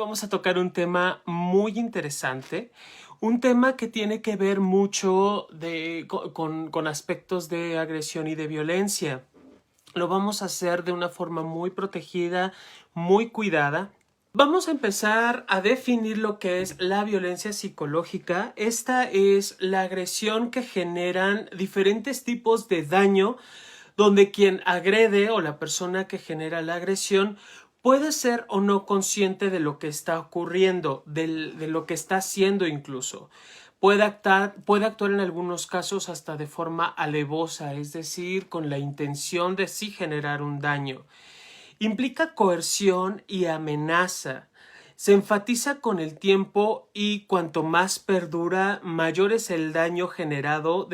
vamos a tocar un tema muy interesante, un tema que tiene que ver mucho con aspectos de agresión y de violencia. Lo vamos a hacer de una forma muy protegida, muy cuidada. Vamos a empezar a definir lo que es la violencia psicológica. Esta es la agresión que generan diferentes tipos de daño donde quien agrede o la persona que genera la agresión puede ser o no consciente de lo que está ocurriendo, de lo que está haciendo incluso. Puede actuar en algunos casos hasta de forma alevosa, es decir, con la intención de sí generar un daño. Implica coerción y amenaza. Se enfatiza con el tiempo y cuanto más perdura, mayor es el daño generado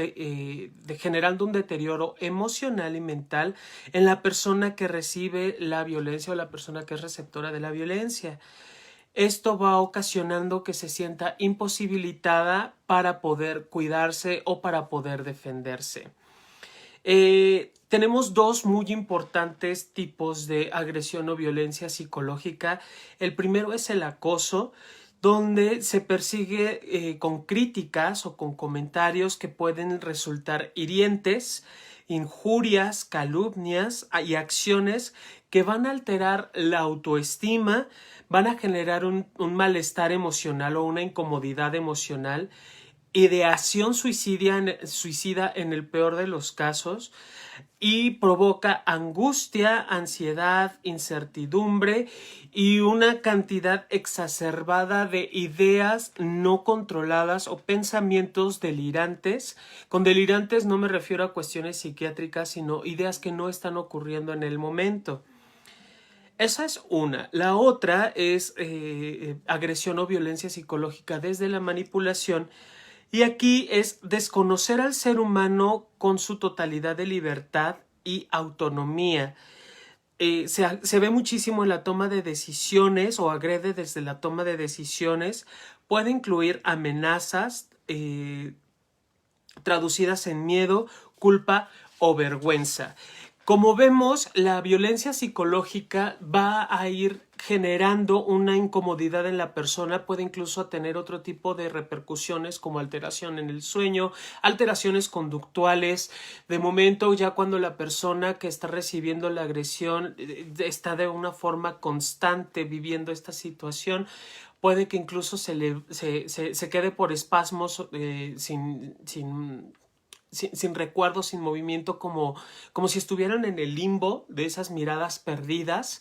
generando un deterioro emocional y mental en la persona que recibe la violencia o la persona que es receptora de la violencia. Esto va ocasionando que se sienta imposibilitada para poder cuidarse o para poder defenderse. Tenemos dos muy importantes tipos de agresión o violencia psicológica. El primero es el acoso, donde se persigue con críticas o con comentarios que pueden resultar hirientes, injurias, calumnias y acciones que van a alterar la autoestima, van a generar un malestar emocional o una incomodidad emocional, ideación suicida en el peor de los casos y provoca angustia, ansiedad, incertidumbre y una cantidad exacerbada de ideas no controladas o pensamientos delirantes. Con delirantes no me refiero a cuestiones psiquiátricas, sino ideas que no están ocurriendo en el momento. Esa es una. La otra es agresión o violencia psicológica desde la manipulación. Y aquí es desconocer al ser humano con su totalidad de libertad y autonomía. Se ve muchísimo en la toma de decisiones o agrede desde la toma de decisiones. Puede incluir amenazas traducidas en miedo, culpa o vergüenza. Como vemos, la violencia psicológica va a ir generando una incomodidad en la persona, puede incluso tener otro tipo de repercusiones como alteración en el sueño, alteraciones conductuales. De momento, ya cuando la persona que está recibiendo la agresión está de una forma constante viviendo esta situación, puede que incluso se quede por espasmos sin recuerdo, sin movimiento, como si estuvieran en el limbo de esas miradas perdidas.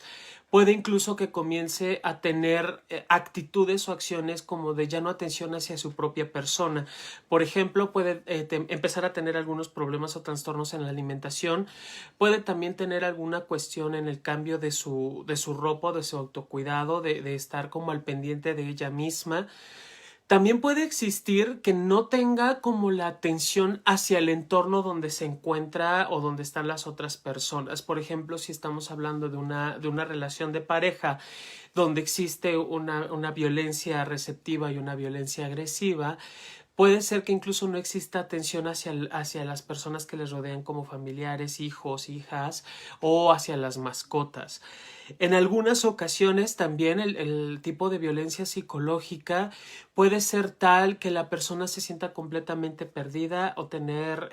Puede incluso que comience a tener actitudes o acciones como de ya no atención hacia su propia persona. Por ejemplo, puede empezar a tener algunos problemas o trastornos en la alimentación. Puede también tener alguna cuestión en el cambio de su ropa, de su autocuidado, de estar como al pendiente de ella misma. También puede existir que no tenga como la atención hacia el entorno donde se encuentra o donde están las otras personas. Por ejemplo, si estamos hablando de una relación de pareja donde existe una violencia receptiva y una violencia agresiva, puede ser que incluso no exista atención hacia las personas que les rodean como familiares, hijos, hijas o hacia las mascotas. En algunas ocasiones también el tipo de violencia psicológica puede ser tal que la persona se sienta completamente perdida o tener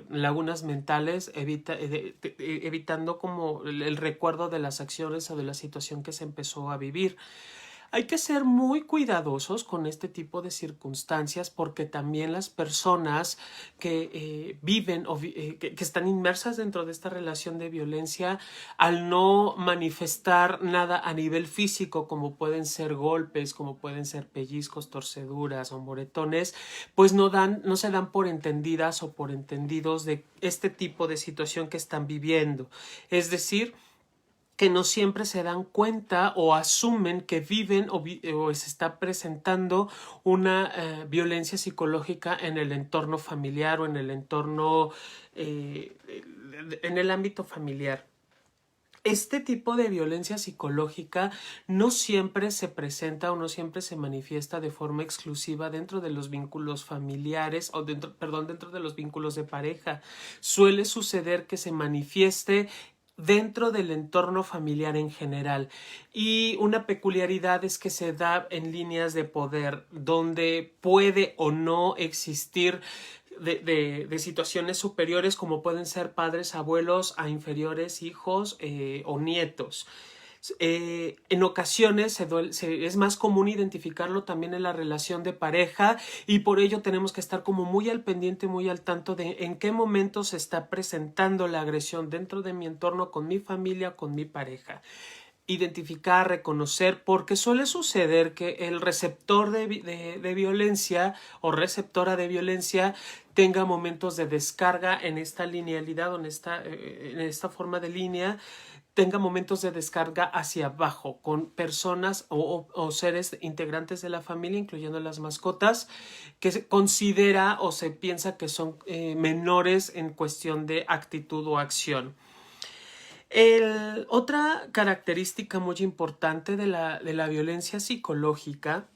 lagunas mentales, evitando como el recuerdo de las acciones o de la situación que se empezó a vivir. Hay que ser muy cuidadosos con este tipo de circunstancias porque también las personas que viven o que están inmersas dentro de esta relación de violencia, al no manifestar nada a nivel físico, como pueden ser golpes, como pueden ser pellizcos, torceduras o moretones, pues no se dan por entendidas o por entendidos de este tipo de situación que están viviendo. Es decir, que no siempre se dan cuenta o asumen que viven o se está presentando una violencia psicológica en el entorno familiar o en el entorno, en el ámbito familiar. Este tipo de violencia psicológica no siempre se presenta o no siempre se manifiesta de forma exclusiva dentro de los vínculos familiares o dentro de los vínculos de pareja. Suele suceder que se manifieste dentro del entorno familiar en general. Y una peculiaridad es que se da en líneas de poder, donde puede o no existir de situaciones superiores, como pueden ser padres, abuelos, a inferiores, hijos o nietos. En ocasiones es más común identificarlo también en la relación de pareja, y por ello tenemos que estar como muy al pendiente, muy al tanto de en qué momento se está presentando la agresión dentro de mi entorno, con mi familia, con mi pareja. Identificar, reconocer, porque suele suceder que el receptor de violencia o receptora de violencia tenga momentos de descarga en esta linealidad o en esta forma de línea, tenga momentos de descarga hacia abajo con personas o seres integrantes de la familia, incluyendo las mascotas, que se considera o se piensa que son menores en cuestión de actitud o acción. Otra característica muy importante de la violencia psicológica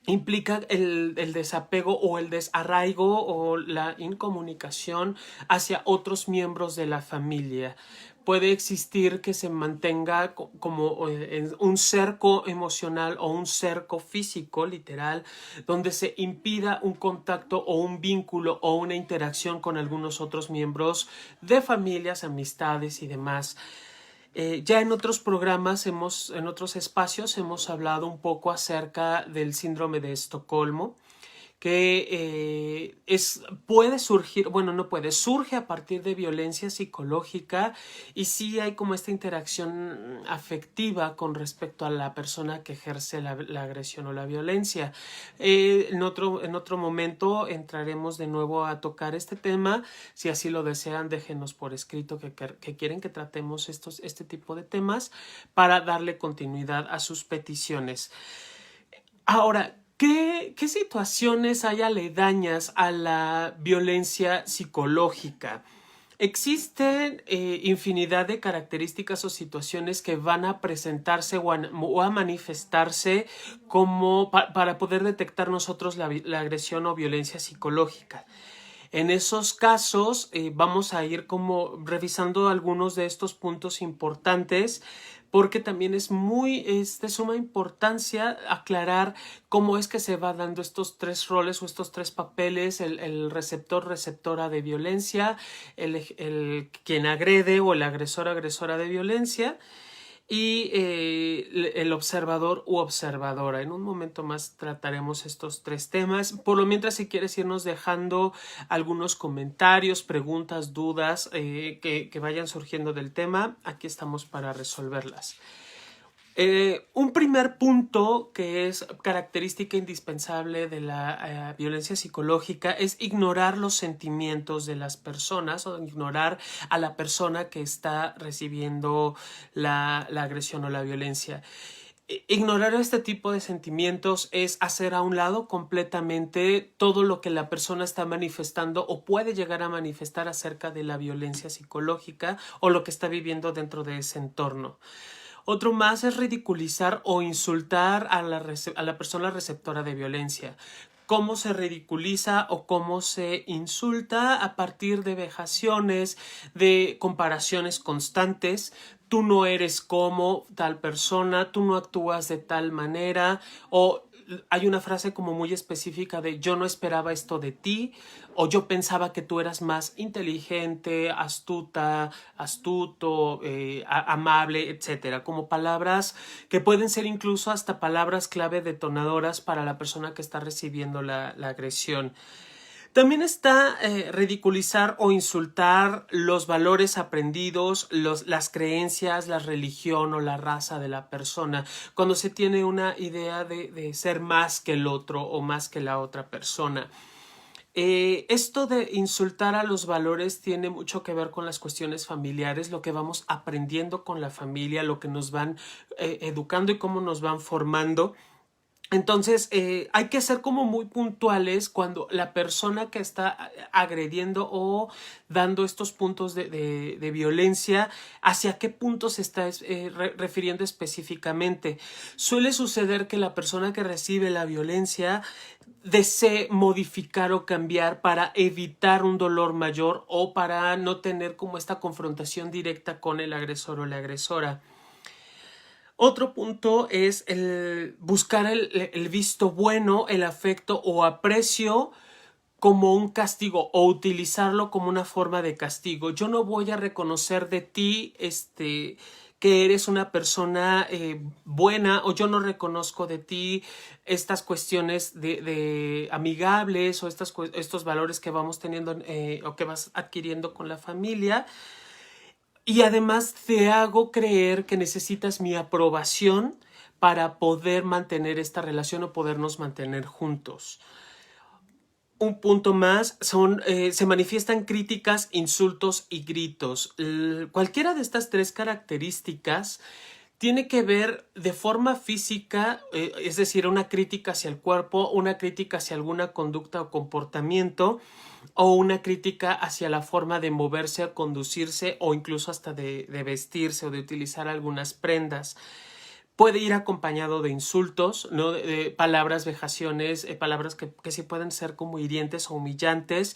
implica el desapego o el desarraigo o la incomunicación hacia otros miembros de la familia. Puede existir que se mantenga como un cerco emocional o un cerco físico, literal, donde se impida un contacto o un vínculo o una interacción con algunos otros miembros de familias, amistades y demás. Ya en otros programas, en otros espacios, hemos hablado un poco acerca del síndrome de Estocolmo, que puede surgir, bueno, no puede, surge a partir de violencia psicológica, y sí hay como esta interacción afectiva con respecto a la persona que ejerce la agresión o la violencia. En otro momento entraremos de nuevo a tocar este tema. Si así lo desean, déjenos por escrito que quieren que tratemos este tipo de temas para darle continuidad a sus peticiones. Ahora, ¿qué situaciones hay aledañas a la violencia psicológica? Existen infinidad de características o situaciones que van a presentarse o a manifestarse como para poder detectar nosotros la agresión o violencia psicológica. En esos casos vamos a ir como revisando algunos de estos puntos importantes, porque también es de suma importancia aclarar cómo es que se va dando estos tres roles o estos tres papeles: el receptora de violencia, quien agrede o el agresora de violencia, y el observador u observadora. En un momento más trataremos estos tres temas. Por lo mientras, si quieres irnos dejando algunos comentarios, preguntas, dudas que vayan surgiendo del tema, aquí estamos para resolverlas. Un primer punto que es característica indispensable de la violencia psicológica es ignorar los sentimientos de las personas, o ignorar a la persona que está recibiendo la agresión o la violencia. Ignorar este tipo de sentimientos es hacer a un lado completamente todo lo que la persona está manifestando o puede llegar a manifestar acerca de la violencia psicológica o lo que está viviendo dentro de ese entorno. Otro más es ridiculizar o insultar a la persona receptora de violencia. Cómo se ridiculiza o cómo se insulta a partir de vejaciones, de comparaciones constantes. Tú no eres como tal persona, tú no actúas de tal manera, o hay una frase como muy específica de yo no esperaba esto de ti, o yo pensaba que tú eras más inteligente, astuto, amable, etcétera. Como palabras que pueden ser incluso hasta palabras clave detonadoras para la persona que está recibiendo la agresión. También está ridiculizar o insultar los valores aprendidos, las creencias, la religión o la raza de la persona, cuando se tiene una idea de ser más que el otro o más que la otra persona. Esto de insultar a los valores tiene mucho que ver con las cuestiones familiares, lo que vamos aprendiendo con la familia, lo que nos van educando y cómo nos van formando. Entonces, hay que ser como muy puntuales cuando la persona que está agrediendo o dando estos puntos de violencia, hacia qué puntos se está refiriendo específicamente. Suele suceder que la persona que recibe la violencia desee modificar o cambiar para evitar un dolor mayor o para no tener como esta confrontación directa con el agresor o la agresora. Otro punto es el buscar el visto bueno, el afecto o aprecio como un castigo o utilizarlo como una forma de castigo. Yo no voy a reconocer de ti que eres una persona buena, o yo no reconozco de ti estas cuestiones de amigables o estos valores que vamos teniendo o que vas adquiriendo con la familia. Y además te hago creer que necesitas mi aprobación para poder mantener esta relación o podernos mantener juntos. Un punto más se manifiestan críticas, insultos y gritos. Cualquiera de estas tres características tiene que ver de forma física, es decir, una crítica hacia el cuerpo, una crítica hacia alguna conducta o comportamiento, o una crítica hacia la forma de moverse, o conducirse, o incluso hasta de vestirse o de utilizar algunas prendas. Puede ir acompañado de insultos, ¿no? De palabras, vejaciones, palabras que sí pueden ser como hirientes o humillantes,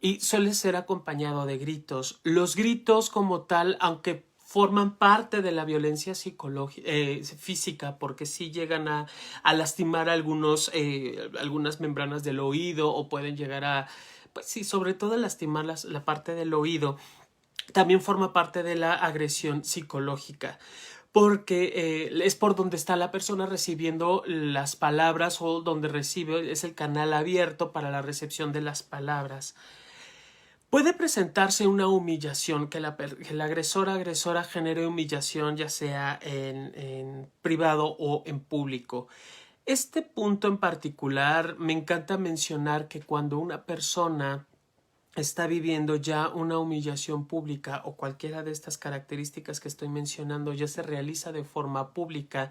y suele ser acompañado de gritos. Los gritos como tal, aunque forman parte de la violencia física, porque sí llegan a lastimar algunas membranas del oído, o pueden llegar a, pues sí, sobre todo lastimar la parte del oído. También forma parte de la agresión psicológica, porque es por donde está la persona recibiendo las palabras, o donde recibe, es el canal abierto para la recepción de las palabras. Puede presentarse una humillación, que el agresora genere humillación, ya sea en privado o en público. Este punto en particular me encanta mencionar que cuando una persona está viviendo ya una humillación pública, o cualquiera de estas características que estoy mencionando ya se realiza de forma pública,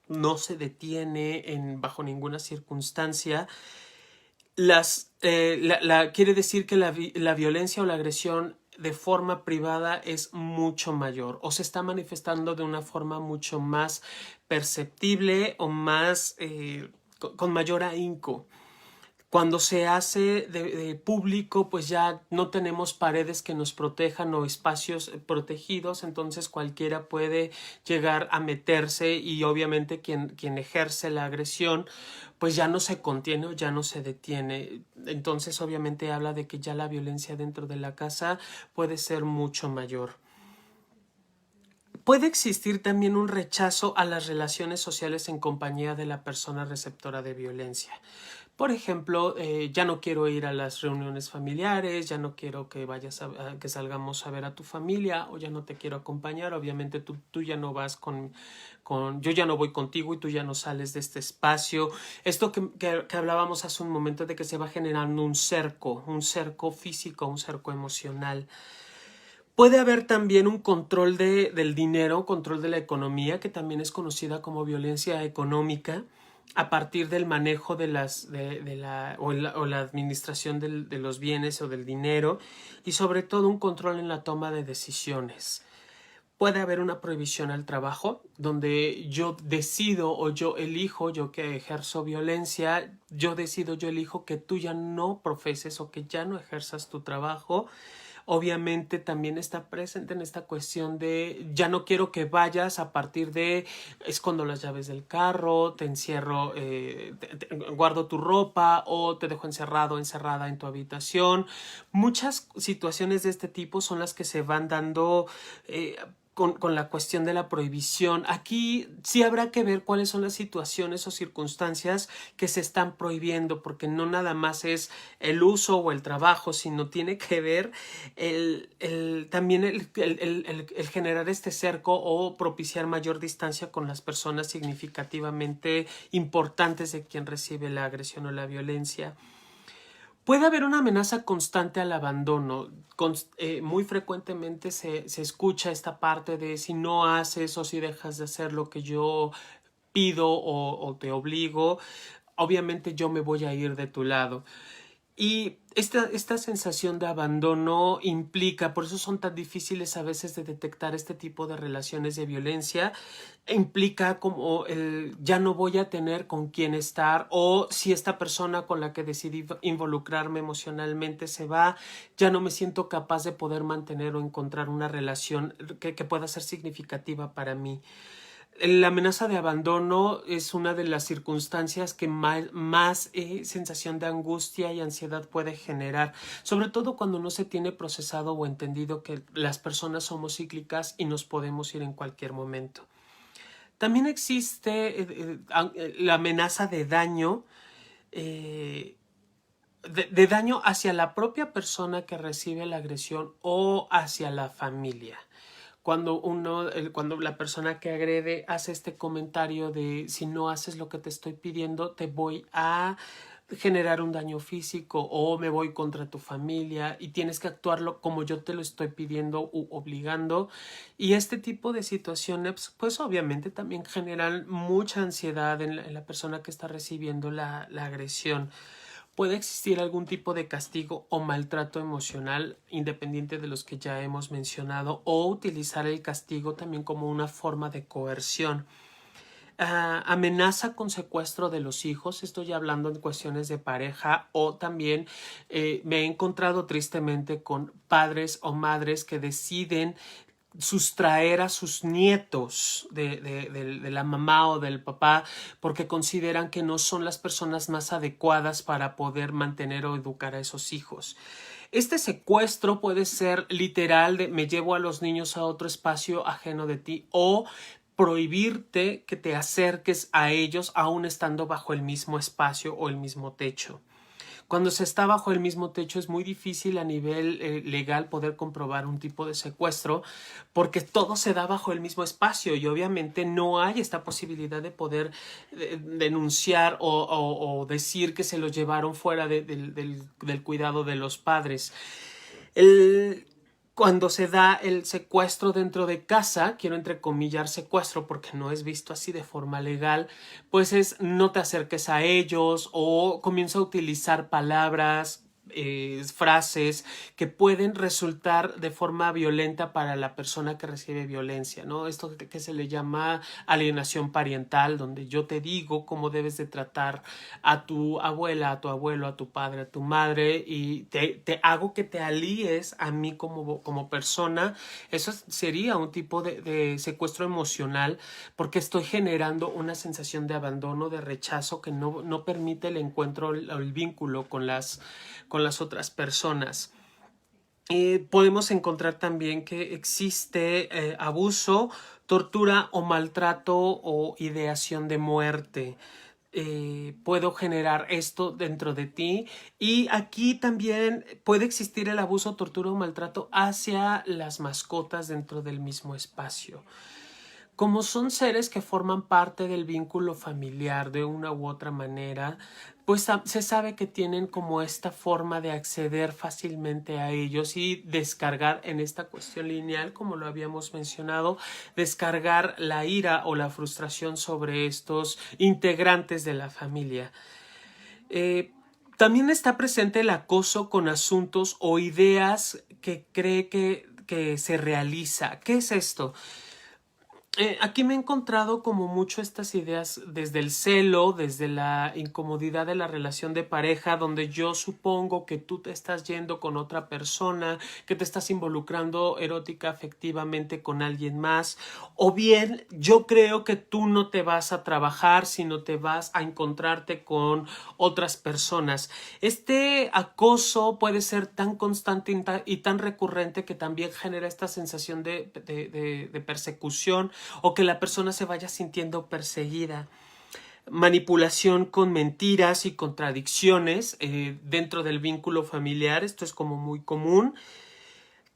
no se detiene bajo ninguna circunstancia, quiere decir que la violencia o la agresión de forma privada es mucho mayor, o se está manifestando de una forma mucho más perceptible, o más con mayor ahínco. Cuando se hace de público, pues ya no tenemos paredes que nos protejan o espacios protegidos, entonces cualquiera puede llegar a meterse, y obviamente quien ejerce la agresión pues ya no se contiene o ya no se detiene. Entonces obviamente habla de que ya la violencia dentro de la casa puede ser mucho mayor. Puede existir también un rechazo a las relaciones sociales en compañía de la persona receptora de violencia. Por ejemplo, ya no quiero ir a las reuniones familiares, ya no quiero que vayas que salgamos a ver a tu familia, o ya no te quiero acompañar. Obviamente tú ya no vas yo ya no voy contigo, y tú ya no sales de este espacio. Esto que hablábamos hace un momento, de que se va generando un cerco físico, un cerco emocional. Puede haber también un control del dinero, control de la economía, que también es conocida como violencia económica, a partir del manejo o la administración de los bienes o del dinero, y sobre todo un control en la toma de decisiones. Puede haber una prohibición al trabajo, donde yo decido, o yo elijo, yo que ejerzo violencia, yo decido, yo elijo que tú ya no profeses o que ya no ejerzas tu trabajo. Obviamente también está presente en esta cuestión de ya no quiero que vayas, a partir de escondo las llaves del carro, te encierro, guardo tu ropa, o te dejo encerrada en tu habitación. Muchas situaciones de este tipo son las que se van dando con la cuestión de la prohibición. Aquí sí habrá que ver cuáles son las situaciones o circunstancias que se están prohibiendo, porque no nada más es el uso o el trabajo, sino tiene que ver también el generar este cerco, o propiciar mayor distancia con las personas significativamente importantes de quien recibe la agresión o la violencia. Puede haber una amenaza constante al abandono. Muy frecuentemente se escucha esta parte de: si no haces o si dejas de hacer lo que yo pido o te obligo, obviamente yo me voy a ir de tu lado. Y esta sensación de abandono implica, por eso son tan difíciles a veces de detectar este tipo de relaciones de violencia, implica como el ya no voy a tener con quién estar, o si esta persona con la que decidí involucrarme emocionalmente se va, ya no me siento capaz de poder mantener o encontrar una relación que pueda ser significativa para mí. La amenaza de abandono es una de las circunstancias que más sensación de angustia y ansiedad puede generar, sobre todo cuando no se tiene procesado o entendido que las personas somos cíclicas y nos podemos ir en cualquier momento. También existe la amenaza de daño, eh, de daño hacia la propia persona que recibe la agresión o hacia la familia. Cuando la persona que agrede hace este comentario de si no haces lo que te estoy pidiendo, te voy a generar un daño físico o me voy contra tu familia y tienes que actuarlo como yo te lo estoy pidiendo u obligando. Y este tipo de situaciones, pues obviamente también generan mucha ansiedad en la persona que está recibiendo la agresión. Puede existir algún tipo de castigo o maltrato emocional, independiente de los que ya hemos mencionado, o utilizar el castigo también como una forma de coerción. Amenaza con secuestro de los hijos, estoy hablando en cuestiones de pareja, o también me he encontrado tristemente con padres o madres que deciden sustraer a sus nietos de la mamá o del papá porque consideran que no son las personas más adecuadas para poder mantener o educar a esos hijos. Este secuestro puede ser literal de me llevo a los niños a otro espacio ajeno de ti, o prohibirte que te acerques a ellos aún estando bajo el mismo espacio o el mismo techo. Cuando se está bajo el mismo techo es muy difícil a nivel legal poder comprobar un tipo de secuestro porque todo se da bajo el mismo espacio y obviamente no hay esta posibilidad de poder denunciar o decir que se lo llevaron fuera del cuidado de los padres. El, Cuando se da el secuestro dentro de casa, quiero entrecomillar secuestro porque no es visto así de forma legal, pues es no te acerques a ellos o comienza a utilizar palabras, frases que pueden resultar de forma violenta para la persona que recibe violencia, ¿no? Esto que se le llama alienación parental, donde yo te digo cómo debes de tratar a tu abuela, a tu abuelo, a tu padre, a tu madre y te hago que te alíes a mí como persona. Eso sería un tipo de secuestro emocional porque estoy generando una sensación de abandono, de rechazo que no permite el encuentro o el vínculo con las otras personas. Podemos encontrar también que existe abuso, tortura o maltrato o ideación de muerte. Puedo generar esto dentro de ti y aquí también puede existir el abuso, tortura o maltrato hacia las mascotas dentro del mismo espacio. Como son seres que forman parte del vínculo familiar de una u otra manera, pues se sabe que tienen como esta forma de acceder fácilmente a ellos y descargar en esta cuestión lineal, como lo habíamos mencionado, descargar la ira o la frustración sobre estos integrantes de la familia. Eh, También está presente el acoso con asuntos o ideas que cree que se realiza. ¿Qué es esto? Aquí me he encontrado como mucho estas ideas desde el celo, desde la incomodidad de la relación de pareja, donde yo supongo que tú te estás yendo con otra persona, que te estás involucrando erótica afectivamente con alguien más, o bien yo creo que tú no te vas a trabajar, sino te vas a encontrarte con otras personas. Este acoso puede ser tan constante y tan recurrente que también genera esta sensación de persecución o que la persona se vaya sintiendo perseguida. Manipulación con mentiras y contradicciones dentro del vínculo familiar, esto es como muy común.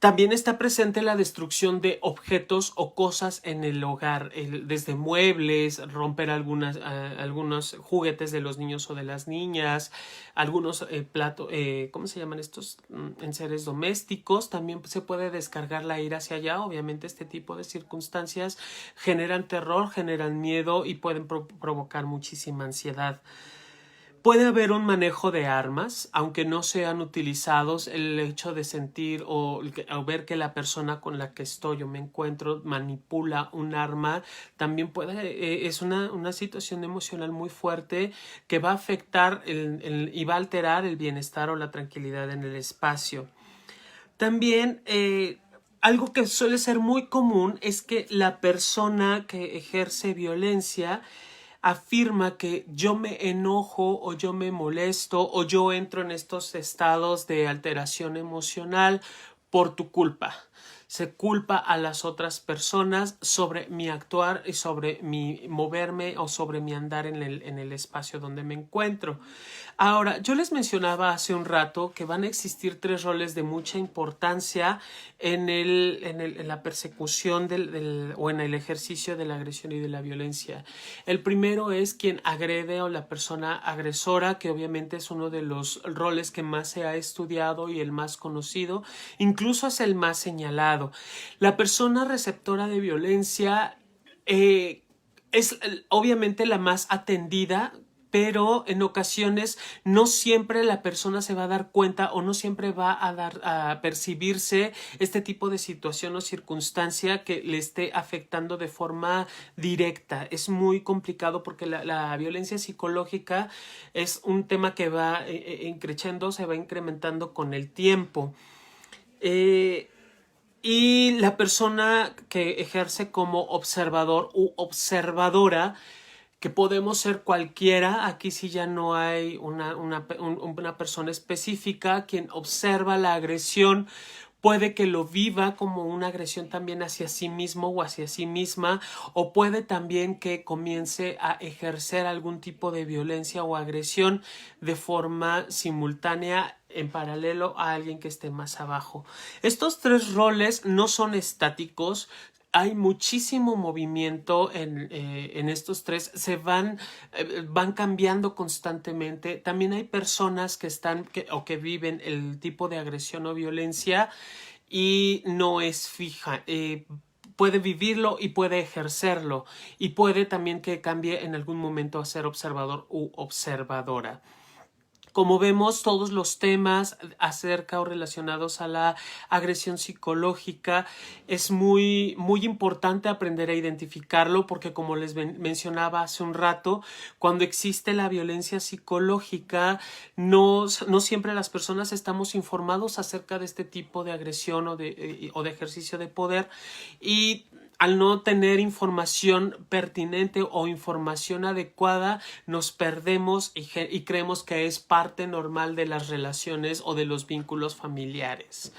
También está presente la destrucción de objetos o cosas en el hogar, desde muebles, romper algunos juguetes de los niños o de las niñas, algunos platos, ¿cómo se llaman estos? Enseres domésticos. También se puede descargar la ira hacia allá. Obviamente este tipo de circunstancias generan terror, generan miedo y pueden provocar muchísima ansiedad. Puede haber un manejo de armas, aunque no sean utilizados, el hecho de sentir o ver que la persona con la que estoy o me encuentro manipula un arma, también es una situación emocional muy fuerte que va a afectar y va a alterar el bienestar o la tranquilidad en el espacio. También algo que suele ser muy común es que la persona que ejerce violencia afirma que yo me enojo o yo me molesto o yo entro en estos estados de alteración emocional por tu culpa. Se culpa a las otras personas sobre mi actuar y sobre mi moverme o sobre mi andar en el espacio donde me encuentro. Ahora, yo les mencionaba hace un rato que van a existir 3 roles de mucha importancia en la persecución o en el ejercicio de la agresión y de la violencia. El primero es quien agrede o la persona agresora, que obviamente es uno de los roles que más se ha estudiado y el más conocido, incluso es el más señalado. La persona receptora de violencia es obviamente la más atendida, pero en ocasiones no siempre la persona se va a dar cuenta o no siempre va a percibirse este tipo de situación o circunstancia que le esté afectando de forma directa. Es muy complicado porque la violencia psicológica es un tema que va increciendo, se va incrementando con el tiempo. Y la persona que ejerce como observador u observadora, que podemos ser cualquiera, aquí sí ya no hay una persona específica, quien observa la agresión, puede que lo viva como una agresión también hacia sí mismo o hacia sí misma, o puede también que comience a ejercer algún tipo de violencia o agresión de forma simultánea en paralelo a alguien que esté más abajo. Estos 3 roles no son estáticos. Hay muchísimo movimiento en estos 3, van cambiando constantemente. También hay personas que viven el tipo de agresión o violencia y no es fija. Puede vivirlo y puede ejercerlo, y puede también que cambie en algún momento a ser observador u observadora. Como vemos, todos los temas acerca o relacionados a la agresión psicológica es muy, muy importante aprender a identificarlo, porque como les mencionaba hace un rato, cuando existe la violencia psicológica, no siempre las personas estamos informados acerca de este tipo de agresión o de ejercicio de poder, y al no tener información pertinente o información adecuada, nos perdemos y creemos que es parte normal de las relaciones o de los vínculos familiares.